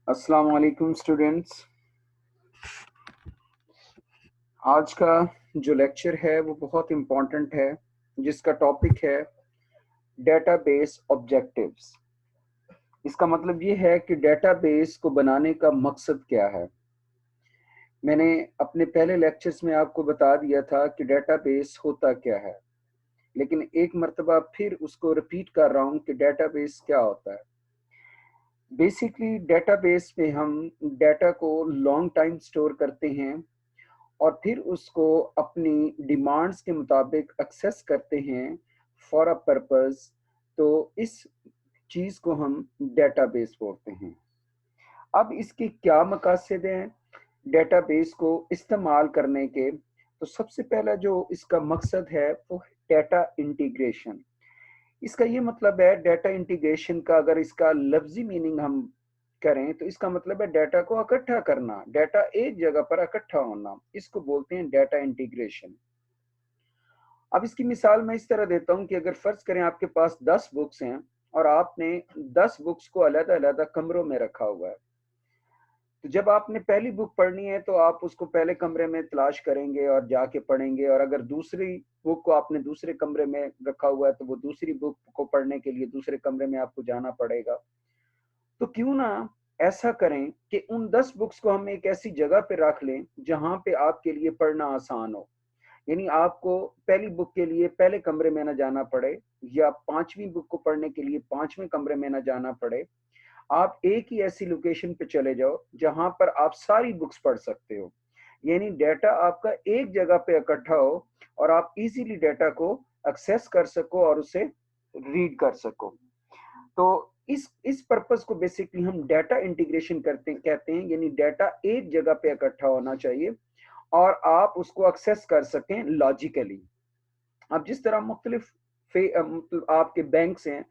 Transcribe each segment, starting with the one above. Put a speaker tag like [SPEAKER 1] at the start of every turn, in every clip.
[SPEAKER 1] अस्सलाम वालेकुम स्टूडेंट्स। आज का जो लेक्चर है वो बहुत इम्पोर्टेंट है, जिसका टॉपिक है डेटाबेस ऑब्जेक्टिव्स। इसका मतलब ये है कि डेटाबेस को बनाने का मकसद क्या है। मैंने अपने पहले लेक्चर्स में आपको बता दिया था कि डेटाबेस होता क्या है, लेकिन एक मर्तबा फिर उसको रिपीट कर रहा हूँ कि डेटाबेस क्या होता है। बेसिकली डेटाबेस में हम डाटा को लॉन्ग टाइम स्टोर करते हैं और फिर उसको अपनी डिमांड्स के मुताबिक एक्सेस करते हैं फॉर अ पर्पस। तो इस चीज़ को हम डेटाबेस बोलते हैं। अब इसके क्या मकासद हैं डेटाबेस को इस्तेमाल करने के? तो सबसे पहला जो इसका मकसद है वो डेटा इंटीग्रेशन। इसका ये मतलब है डेटा इंटीग्रेशन का, अगर इसका लफ्जी मीनिंग हम करें तो इसका मतलब है डाटा को इकट्ठा करना, डाटा एक जगह पर इकट्ठा होना, इसको बोलते हैं डाटा इंटीग्रेशन। अब इसकी मिसाल मैं इस तरह देता हूं कि अगर फर्ज करें आपके पास 10 बुक्स हैं और आपने 10 बुक्स को अलग अलग कमरों में रखा हुआ है। तो जब आपने पहली बुक पढ़नी है तो आप उसको पहले कमरे में तलाश करेंगे और जाके पढ़ेंगे, और अगर दूसरी बुक को आपने दूसरे कमरे में रखा हुआ है तो वो दूसरी बुक को पढ़ने के लिए दूसरे कमरे में आपको जाना पड़ेगा। तो क्यों ना ऐसा करें कि उन 10 बुक्स को हम एक ऐसी जगह पे रख लें जहां पे आपके लिए पढ़ना आसान हो। यानी आपको पहली बुक के लिए पहले कमरे में ना जाना पड़े, या पांचवी बुक को पढ़ने के लिए पांचवें कमरे में ना जाना पड़े। आप एक ही ऐसी लोकेशन पे चले जाओ जहां पर आप सारी बुक्स पढ़ सकते हो। यानी डाटा आपका एक जगह पे इकट्ठा हो और आप इजीली डाटा को एक्सेस कर सको और उसे रीड कर सको। तो इस पर्पस को बेसिकली हम डाटा इंटीग्रेशन करते कहते हैं। यानी डाटा एक जगह पे इकट्ठा होना चाहिए और आप उसको एक्सेस कर सकें लॉजिकली। अब जिस तरह मुख्तलिफ मतलब आपके बैंक्स हैं,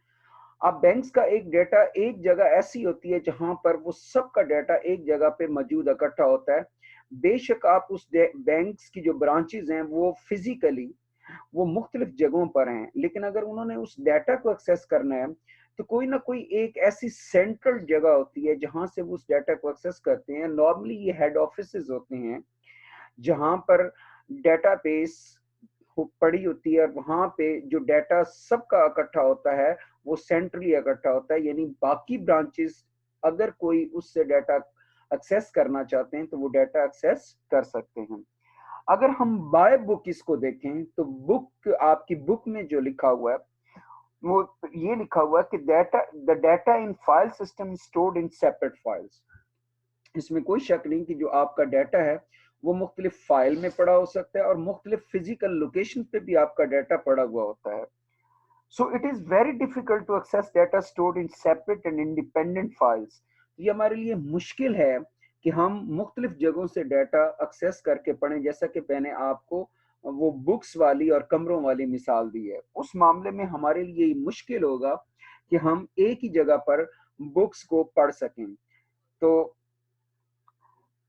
[SPEAKER 1] अब बैंक्स का एक डाटा एक जगह ऐसी होती है जहां पर वो सबका डाटा एक जगह पे मौजूद इकट्ठा होता है। बेशक आप उस बैंक्स की जो ब्रांचेज हैं वो फिजिकली वो मुख्तलिफ जगहों पर हैं, लेकिन अगर उन्होंने उस डाटा को एक्सेस करना है तो कोई ना कोई एक ऐसी सेंट्रल जगह होती है जहां से वो उस डाटा को एक्सेस करते हैं। नॉर्मली ये हेड ऑफिसेज होते हैं जहां पर डेटाबेस पड़ी होती है, और वहां पे जो डाटा सबका इकट्ठा होता है वो सेंट्रली इकट्ठा होता है। यानी बाकी ब्रांचेस अगर कोई उससे डाटा एक्सेस करना चाहते हैं तो वो डाटा एक्सेस कर सकते हैं। अगर हम बाय बुक इसको देखें तो बुक, आपकी बुक में जो लिखा हुआ है वो ये लिखा हुआ है कि data in file system stored in separate files. इसमें कोई शक नहीं कि जो आपका डाटा है वो मुख्तलिफ फाइल में पड़ा हो सकता है और मुख्तलिफ फिजिकल लोकेशन पे भी आपका डाटा पड़ा हुआ होता है। So it is very difficult to access data stored in separate and independent files. ये हमारे लिए मुश्किल है कि हम मुख्तलिफ जगहों से डाटा एक्सेस करके पढ़ें। जैसा कि मैंने आपको वो बुक्स वाली और कमरों वाली मिसाल दी है, उस मामले में हमारे लिए ये मुश्किल होगा कि हम एक ही जगह पर बुक्स को पढ़ सकें। तो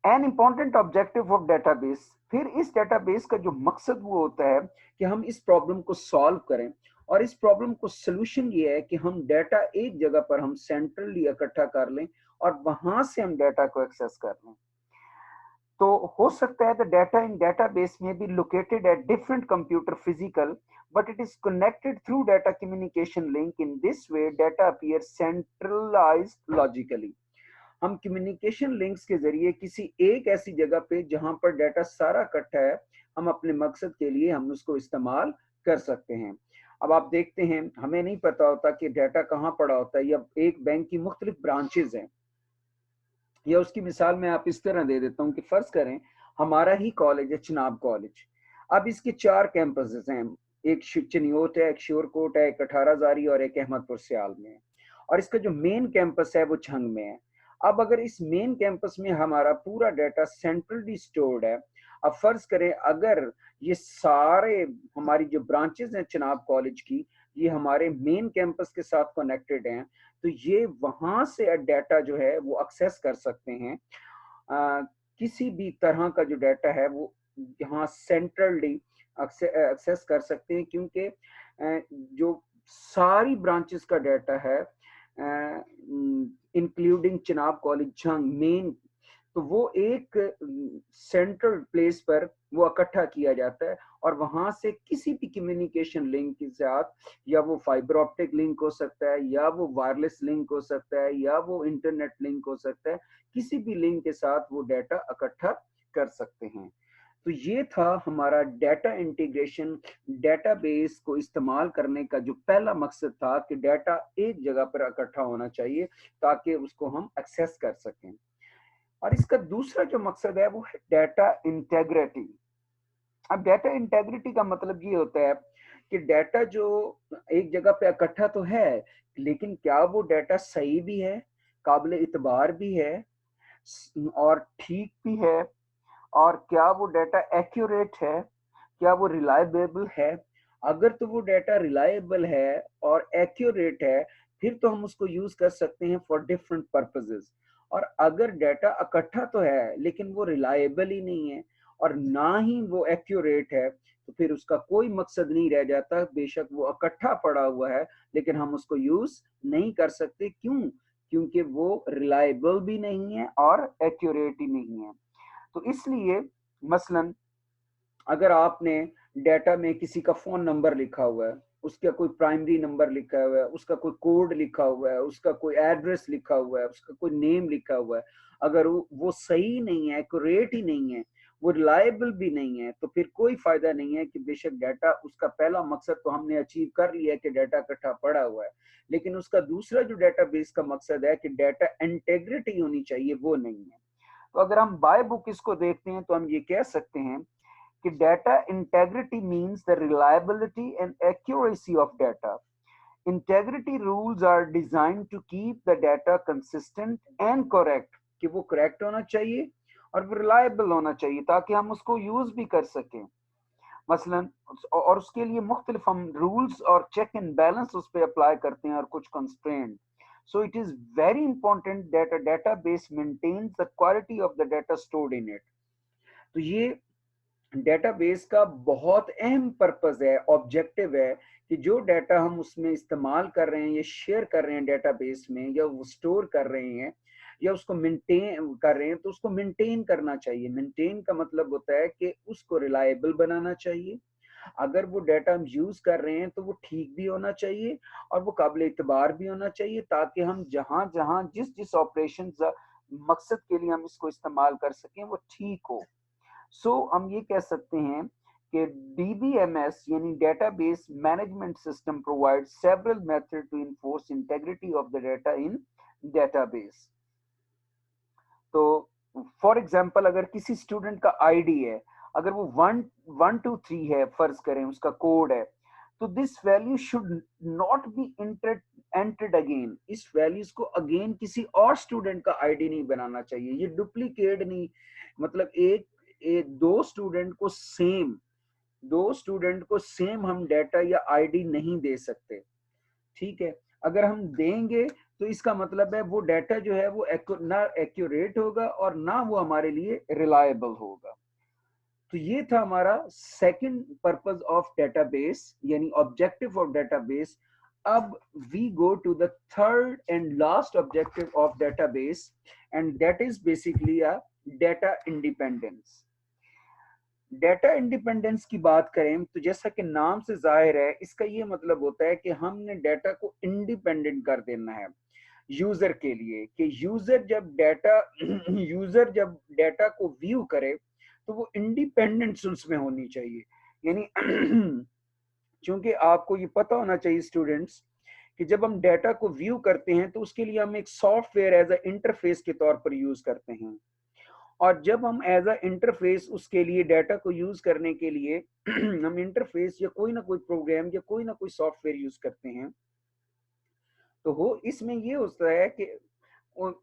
[SPEAKER 1] an important objective of database, फिर इस डेटाबेस का जो मकसद वो होता है कि हम इस प्रॉब्लम को सॉल्व करें। और इस प्रॉब्लम को सोल्यूशन ये है कि हम डाटा एक जगह पर हम सेंट्रली इकट्ठा कर लें और वहां से हम डाटा को एक्सेस कर लें। तो हो सकता है द डाटा इन डेटाबेस में be located at different computer physical, but it is connected through data communication link. In this way data appears centralized logically. हम कम्युनिकेशन लिंक्स के जरिए किसी एक ऐसी जगह पे जहां पर डाटा सारा इकट्ठा है, हम अपने मकसद के लिए हम उसको इस्तेमाल कर सकते हैं। अब आप देखते हैं, हमें नहीं पता होता कि डाटा कहाँ पड़ा होता है, या एक बैंक की मुख्तलिफ ब्रांचेज हैं। या उसकी मिसाल मैं आप इस तरह दे देता हूँ कि फर्ज करें हमारा ही कॉलेज है, चिनाब कॉलेज। अब इसके 4 कैंपसेस हैं, एक चिन्योट है, एक श्योरकोट है, एक अठाराजारी और एक अहमदपुर सियाल में है। और इसका जो मेन कैंपस है वो छंग में है। अब अगर इस मेन कैंपस में हमारा पूरा डाटा सेंट्रली स्टोर्ड है, अब फर्ज करें अगर ये सारे हमारी जो ब्रांचेस हैं चिनाब कॉलेज की, ये हमारे मेन कैंपस के साथ कनेक्टेड हैं, तो ये वहां से डाटा जो है वो एक्सेस कर सकते हैं। किसी भी तरह का जो डाटा है वो यहाँ सेंट्रली एक्सेस कर सकते हैं, क्योंकि जो सारी ब्रांचेस का डाटा है including Chenab college Jhang main, तो वो एक सेंट्रल प्लेस पर वो इकट्ठा किया जाता है और वहां से किसी भी कम्युनिकेशन लिंक के साथ, या वो फाइबर ऑप्टिक लिंक हो सकता है, या वो वायरलेस लिंक हो सकता है, या वो इंटरनेट लिंक हो सकता है, किसी भी लिंक के साथ वो डाटा इकट्ठा कर सकते हैं। तो ये था हमारा डाटा इंटीग्रेशन। डेटाबेस को इस्तेमाल करने का जो पहला मकसद था कि डाटा एक जगह पर इकट्ठा होना चाहिए ताकि उसको हम एक्सेस कर सकें। और इसका दूसरा जो मकसद है वो है डाटा इंटेग्रिटी। अब डाटा इंटेग्रिटी का मतलब ये होता है कि डाटा जो एक जगह पे इकट्ठा तो है, लेकिन क्या वो डाटा सही भी है, काबिल इतबार भी है, और ठीक भी है, और क्या वो डाटा एक्यूरेट है, क्या वो रिलायबल है। अगर तो वो डाटा रिलायबल है और एक्यूरेट है, फिर तो हम उसको यूज कर सकते हैं फॉर डिफरेंट पर्पसेस। और अगर डाटा इकट्ठा तो है लेकिन वो रिलायबल ही नहीं है और ना ही वो एक्यूरेट है, तो फिर उसका कोई मकसद नहीं रह जाता। बेशक वो इकट्ठा पड़ा हुआ है लेकिन हम उसको यूज नहीं कर सकते। क्यों? क्योंकि वो रिलायबल भी नहीं है और एक्यूरेट ही नहीं है। तो इसलिए मसलन अगर आपने डाटा में किसी का फोन नंबर लिखा हुआ है, उसका कोई प्राइमरी नंबर लिखा हुआ है, उसका कोई कोड लिखा हुआ है, उसका कोई एड्रेस लिखा हुआ है, उसका कोई नेम लिखा हुआ है, अगर वो सही नहीं है, एक्यूरेट ही नहीं है, वो रिलायबल भी नहीं है, तो फिर कोई फायदा नहीं है कि बेशक डाटा, उसका पहला मकसद तो हमने अचीव कर लिया है कि डाटा इकट्ठा पड़ा हुआ है, लेकिन उसका दूसरा जो डाटाबेस का मकसद है कि डाटा इंटेग्रिटी होनी चाहिए, वो नहीं है। तो अगर हम बाय बुक इसको देखते हैं तो हम ये कह सकते हैं कि data integrity means the reliability and accuracy of data. Integrity rules are designed to keep the data consistent and correct, कि वो correct होना चाहिए और वो reliable होना चाहिए ताकि हम उसको यूज भी कर सकें मसलन। और उसके लिए मुख्तलिफ हम रूल्स और चेक एंड बैलेंस उस पर अप्लाई करते हैं और कुछ constraint. So it is very important that a database maintains the quality of the data stored in it. तो ये डेटाबेस का बहुत अहम पर्पस है, ऑब्जेक्टिव है कि जो डाटा हम उसमें इस्तेमाल कर रहे हैं या शेयर कर रहे हैं डेटाबेस में, या वो स्टोर कर रहे हैं या उसको मेंटेन कर रहे हैं, तो उसको मेंटेन करना चाहिए। मेंटेन का मतलब होता है कि उसको रिलायबल बनाना चाहिए। अगर वो डाटा हम यूज कर रहे हैं तो वो ठीक भी होना चाहिए और वो काबिल इतबार भी होना चाहिए, ताकि हम जहां जहां जिस जिस ऑपरेशन मकसद के लिए हम इसको इस्तेमाल कर सकें वो ठीक हो। सो हम ये कह सकते हैं कि DBMS यानी database management system provide several method to enforce integrity of the data in database. तो फॉर एग्जांपल अगर किसी स्टूडेंट का आईडी है, अगर वो 1 1 2 3 है, फर्ज करें उसका कोड है, तो this value should not be entered again. इस वैल्यूज को अगेन किसी और स्टूडेंट का आईडी नहीं बनाना चाहिए। ये डुप्लीकेट नहीं, मतलब दो स्टूडेंट को सेम हम डाटा या आईडी नहीं दे सकते। ठीक है, अगर हम देंगे तो इसका मतलब है वो डाटा जो है वो ना एक्यूरेट होगा और ना वो हमारे लिए रिलायबल होगा। तो ये था हमारा सेकंड पर्पस ऑफ डेटाबेस यानी ऑब्जेक्टिव ऑफ डेटाबेस। अब we go to the third and last objective of database, and that is basically a data independence. Data independence की बात करें तो जैसा कि नाम से जाहिर है, इसका ये मतलब होता है कि हमने डाटा को इंडिपेंडेंट कर देना है यूजर के लिए, कि यूजर जब डाटा को व्यू करे तो वो इंडिपेंडेंस उसमें होनी चाहिए। यानी क्योंकि आपको ये पता होना चाहिए स्टूडेंट्स कि जब हम डाटा को व्यू करते हैं तो उसके लिए हम एक सॉफ्टवेयर एज अ इंटरफेस के तौर पर यूज करते हैं, और जब हम एज अ इंटरफेस उसके लिए डाटा को यूज करने के लिए हम इंटरफेस या कोई ना कोई प्रोग्राम या कोई ना कोई सॉफ्टवेयर यूज करते हैं, तो हो इसमें ये होता है कि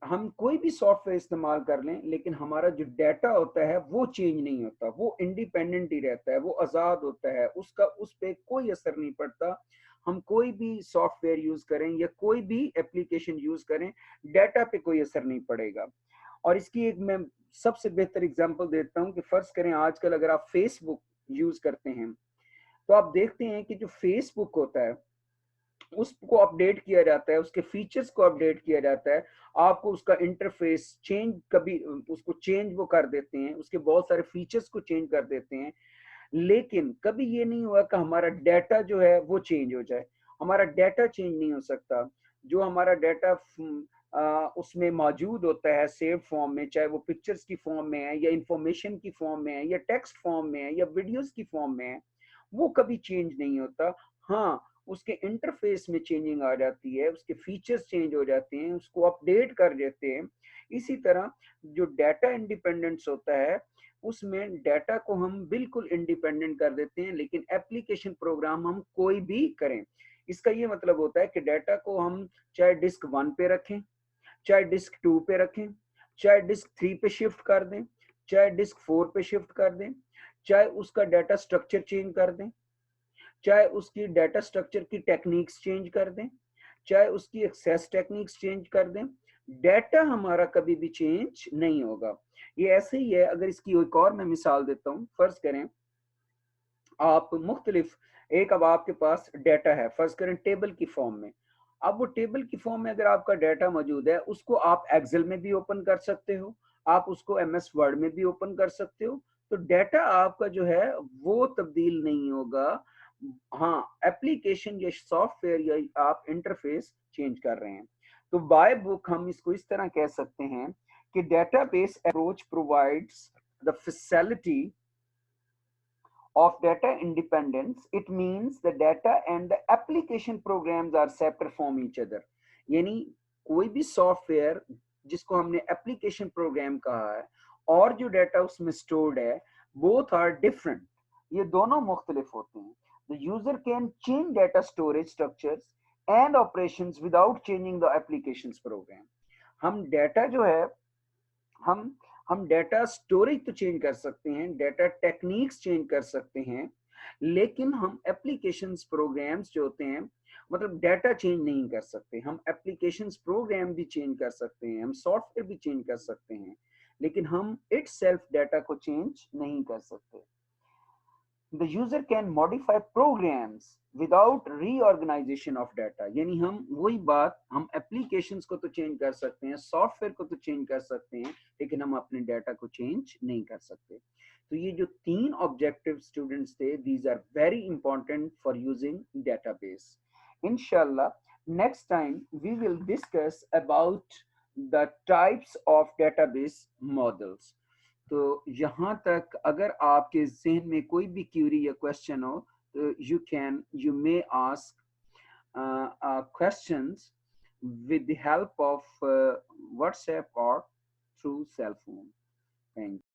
[SPEAKER 1] हम कोई भी सॉफ्टवेयर इस्तेमाल कर लें लेकिन हमारा जो डाटा होता है वो चेंज नहीं होता, वो इंडिपेंडेंट ही रहता है, वो आज़ाद होता है, उसका उस पर कोई असर नहीं पड़ता। हम कोई भी सॉफ्टवेयर यूज करें या कोई भी एप्लीकेशन यूज करें, डाटा पे कोई असर नहीं पड़ेगा। और इसकी एक मैं सबसे बेहतर एग्जांपल देता हूं कि फर्ज करें आजकल अगर आप फेसबुक यूज करते हैं तो आप देखते हैं कि जो फेसबुक होता है उसको अपडेट किया जाता है, उसके फीचर्स को अपडेट किया जाता है, आपको उसका इंटरफेस चेंज, कभी उसको चेंज वो कर देते हैं, उसके बहुत सारे फीचर्स को चेंज कर देते हैं, लेकिन कभी ये नहीं हुआ कि हमारा डाटा जो है वो चेंज हो जाए। हमारा डाटा चेंज नहीं हो सकता। जो हमारा डाटा उसमें मौजूद होता है सेव फॉर्म में, चाहे वो पिक्चर्स की फॉर्म में है या इंफॉर्मेशन की फॉर्म में है या टेक्स्ट फॉर्म में है या वीडियोस की फॉर्म में है, वो कभी चेंज नहीं होता। हाँ, उसके इंटरफेस में चेंजिंग आ जाती है, उसके फीचर्स चेंज हो जाते हैं, उसको अपडेट कर देते हैं। इसी तरह जो डाटा इंडिपेंडेंस होता है, उसमें डाटा को हम बिल्कुल इंडिपेंडेंट कर देते हैं, लेकिन एप्लीकेशन प्रोग्राम हम कोई भी करें। इसका ये मतलब होता है कि डाटा को हम चाहे डिस्क 1 पे रखें, चाहे डिस्क 2 पे रखें, चाहे डिस्क 3 पे शिफ्ट कर दें, चाहे डिस्क 4 पे शिफ्ट कर दें, चाहे उसका डाटा स्ट्रक्चर चेंज कर दें, चाहे उसकी डाटा स्ट्रक्चर की टेक्निक्स चेंज कर दें, चाहे उसकी एक्सेस टेक्निक्स चेंज कर दें, डाटा हमारा कभी भी चेंज नहीं होगा। ये ऐसे ही है। अगर इसकी एक और मैं मिसाल देता हूँ, फर्ज करें आप मुख्तलिफ, एक अब आपके पास डाटा है, फर्ज करें टेबल की फॉर्म में। अब वो टेबल की फॉर्म में अगर आपका डाटा मौजूद है, उसको आप एक्सेल में भी ओपन कर सकते हो, आप उसको एमएस वर्ड में भी ओपन कर सकते हो। तो डाटा आपका जो है वो तब्दील नहीं होगा। हाँ, एप्लीकेशन या सॉफ्टवेयर या आप इंटरफेस चेंज कर रहे हैं। तो बाय बुक हम इसको इस तरह कह सकते हैं कि database approach provides the facility of data independence. It means the data and the application programs are separate from each other. यानी कोई भी सॉफ्टवेयर जिसको हमने एप्लीकेशन प्रोग्राम कहा है और जो डाटा उसमें स्टोर्ड है, बोथ आर डिफरेंट। ये दोनों मुख्तलिफ होते हैं। The user can change data storage structures and operations without changing the application program. हम डाटा जो है, हम हम डाटा स्टोरेज तो चेंज कर सकते हैं, डाटा टेक्निक्स चेंज कर सकते हैं, लेकिन हम एप्लीकेशंस प्रोग्राम्स जो होते हैं, मतलब डाटा चेंज नहीं कर सकते। हम एप्लीकेशंस प्रोग्राम भी चेंज कर सकते हैं, हम सॉफ्टवेयर भी चेंज कर सकते हैं, लेकिन हम इट सेल्फ डाटा को चेंज नहीं कर सकते। the user can modify programs without reorganization of data। यानी हम वही बात, हम एप्लीकेशंस को तो चेंज कर सकते हैं, सॉफ्टवेयर को तो चेंज कर सकते हैं, लेकिन हम अपने डाटा को चेंज नहीं कर सकते। तो ये जो तीन ऑब्जेक्टिव स्टूडेंट्स थे, these are very important for using database. इंशाल्लाह next time we will discuss about the types of database models. तो यहाँ तक अगर आपके जहन में कोई भी क्यूरी या क्वेश्चन हो, तो you may ask questions with the help of WhatsApp or through cell phone. Thank you.